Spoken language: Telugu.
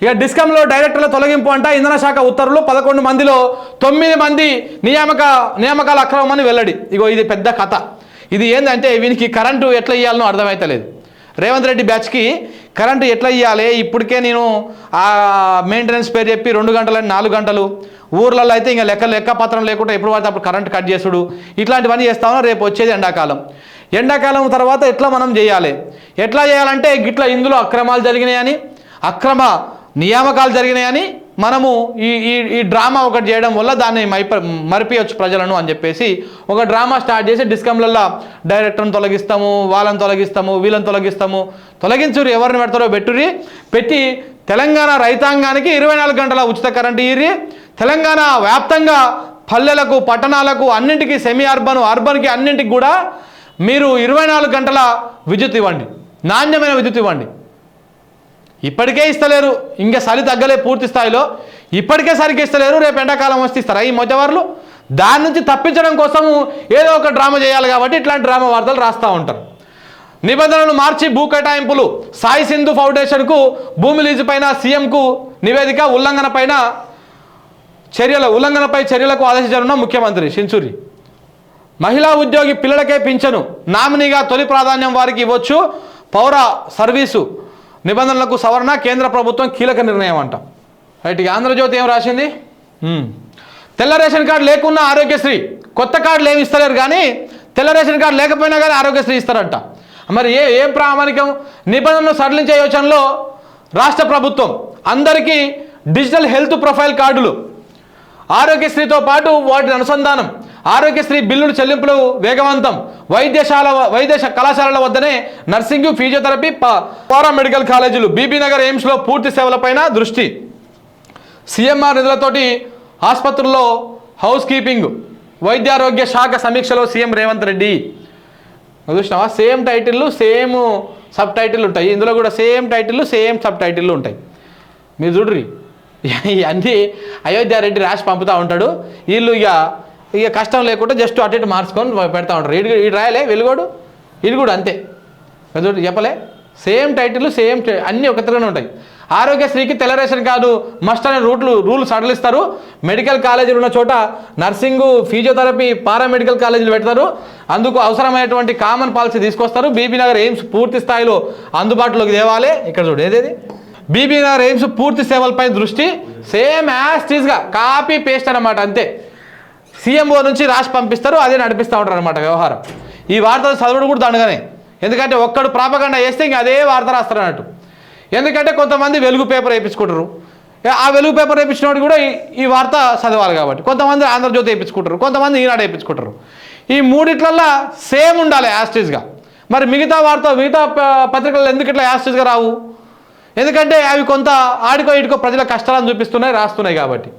ఇక డిస్కంలో డైరెక్టర్ల తొలగింపు అంట. ఇంధన శాఖ ఉత్తర్వులు 11 మందిలో 9 మంది నియామకాల అక్రమమని వెల్లడి. ఇగో ఇది పెద్ద కథ. ఇది ఏంటంటే వీనికి కరెంటు ఎట్లా ఇవ్వాలనో అర్థమైతలేదు. రేవంత్ రెడ్డి బ్యాచ్కి కరెంటు ఎట్లా ఇవ్వాలి, ఇప్పటికే నేను ఆ మెయింటెనెన్స్ పేరు చెప్పి 2 గంటలని 4 గంటలు, ఊర్లలో అయితే ఇంకా లెక్కపత్రం లేకుండా ఎప్పుడు పడితే అప్పుడు కరెంటు కట్ చేసుడు, ఇట్లాంటివన్నీ చేస్తామో. రేపు వచ్చేది ఎండాకాలం తర్వాత ఎట్లా మనం చేయాలి, ఎట్లా చేయాలంటే గిట్లా ఇందులో అక్రమాలు జరిగినాయని, అక్రమ నియామకాలు జరిగినాయని మనము ఈ డ్రామా ఒకటి చేయడం వల్ల దాన్ని మరిపియొచ్చు ప్రజలను అని చెప్పేసి ఒక డ్రామా స్టార్ట్ చేసి డిస్కంలలో డైరెక్టర్ని తొలగిస్తాము, వాళ్ళని తొలగిస్తాము, వీళ్ళని తొలగించురు, ఎవరిని పెడతారో పెట్టి తెలంగాణ రైతాంగానికి 24 గంటల ఉచిత కరెంటు ఇయ్యి, తెలంగాణ వ్యాప్తంగా పల్లెలకు పట్టణాలకు అన్నింటికి సెమీ అర్బన్కి అన్నింటికి కూడా మీరు 24 గంటల విద్యుత్ ఇవ్వండి, నాణ్యమైన విద్యుత్ ఇవ్వండి. ఇప్పటికే ఇస్తలేరు, ఇంకా చలి తగ్గలే పూర్తి స్థాయిలో, ఇప్పటికే సరిగ్గా ఇస్తలేరు, రేపు ఎండాకాలం వస్తే ఇస్తారా ఈ మధ్యవర్లు? దాని నుంచి తప్పించడం కోసము ఏదో ఒక డ్రామా చేయాలి కాబట్టి ఇట్లాంటి డ్రామా వార్తలు రాస్తూ ఉంటారు. నిబంధనలు మార్చి భూ కేటాయింపులు, సాయి సింధు ఫౌండేషన్కు భూమి లీజు పైన సీఎంకు నివేదిక, ఉల్లంఘనపై చర్యలకు ఆదేశించనున్న ముఖ్యమంత్రి షిన్సూరి. మహిళా ఉద్యోగి పిల్లలకే పింఛను, నామినీగా తొలి ప్రాధాన్యం వారికి ఇవ్వచ్చు, పౌర సర్వీసు నిబంధనలకు సవరణ, కేంద్ర ప్రభుత్వం కీలక నిర్ణయం అంట. రైట్. ఆంధ్రజ్యోతి ఏం రాసింది? తెల్ల రేషన్ కార్డు లేకున్నా ఆరోగ్యశ్రీ, కొత్త కార్డులు ఏమి ఇస్తలేరు కానీ తెల్ల రేషన్ కార్డు లేకపోయినా కానీ ఆరోగ్యశ్రీ ఇస్తారంట. మరి ఏం ప్రామాణికం? నిబంధనలు సడలించే యోచనలో రాష్ట్ర ప్రభుత్వం. అందరికీ డిజిటల్ హెల్త్ ప్రొఫైల్ కార్డులు, ఆరోగ్యశ్రీతో పాటు వాటి అనుసంధానం, ఆరోగ్యశ్రీ బిల్లులు చెల్లింపులు వేగవంతం, వైద్య కళాశాలల వద్దనే నర్సింగ్, ఫిజియోథెరపీ, పారామెడికల్ కాలేజీలు, బీబీనగర్ ఎయిమ్స్లో పూర్తి సేవలపైన దృష్టి, సీఎంఆర్ నిధులతోటి ఆసుపత్రుల్లో హౌస్ కీపింగ్, వైద్యారోగ్య శాఖ సమీక్షలో సీఎం రేవంత్ రెడ్డి. చూసినావా? సేమ్ టైటిల్లు సేమ్ సబ్ టైటిల్ ఉంటాయి, ఇందులో కూడా సేమ్ టైటిల్లు సేమ్ సబ్ టైటిల్లు ఉంటాయి. మీరు చూడ్రి, ఇవన్నీ అయోధ్య రెడ్డి రాసి పంపుతూ ఉంటాడు. వీళ్ళు ఇక కష్టం లేకుండా జస్ట్ అటు ఇటు మార్చుకొని పెడతా ఉంటారు. ఇటు రాయలే వెలుగోడు, ఇది కూడా అంతే. చెప్పలే, సేమ్ టైటిల్ సేమ్ అన్నీ ఒకటిగానే ఉంటాయి. ఆరోగ్యశ్రీకి తెల్ల రేషన్ కార్డు మస్ట్ అనే రూల్స్ సడలిస్తారు. మెడికల్ కాలేజీలు ఉన్న చోట నర్సింగు, ఫిజియోథెరపీ, పారామెడికల్ కాలేజీలు పెడతారు. అందుకు అవసరమైనటువంటి కామన్ పాలసీ తీసుకొస్తారు. బీబీనగర్ ఎయిమ్స్ పూర్తి స్థాయిలో అందుబాటులోకి తేవాలి. ఇక్కడ చూడు ఏదేది, బీబీనగర్ ఎయిమ్స్ పూర్తి సేవలపై దృష్టి, సేమ్ యాస్టీస్గా కాపీ పేస్ట్ అనమాట, అంతే. సీఎంఓ నుంచి రాసి పంపిస్తారు, అదే నడిపిస్తూ ఉంటారు అనమాట వ్యవహారం. ఈ వార్తలు చదవడం కూడా దండగానే, ఎందుకంటే ఒక్కడు ప్రాపగండా చేస్తే ఇంక అదే వార్త రాస్తారు అన్నట్టు. ఎందుకంటే కొంతమంది వెలుగు పేపర్ వేయించుకుంటారు, ఆ వెలుగు పేపర్ వేయించినోడు కూడా ఈ వార్త చదవాలి కాబట్టి. కొంతమంది ఆంధ్రజ్యోతి వేయించుకుంటారు, కొంతమంది ఈనాడు వేయించుకుంటారు. ఈ మూడిట్లల్లో సేమ్ ఉండాలి యాస్టీస్గా. మరి మిగతా పత్రికలు ఎందుకు ఇట్లా యాస్టీస్గా రావు? ఎందుకంటే అవి కొంత ఆడికో ఇటుకో ప్రజల కష్టాలను చూపిస్తున్నాయి, రాస్తున్నాయి కాబట్టి.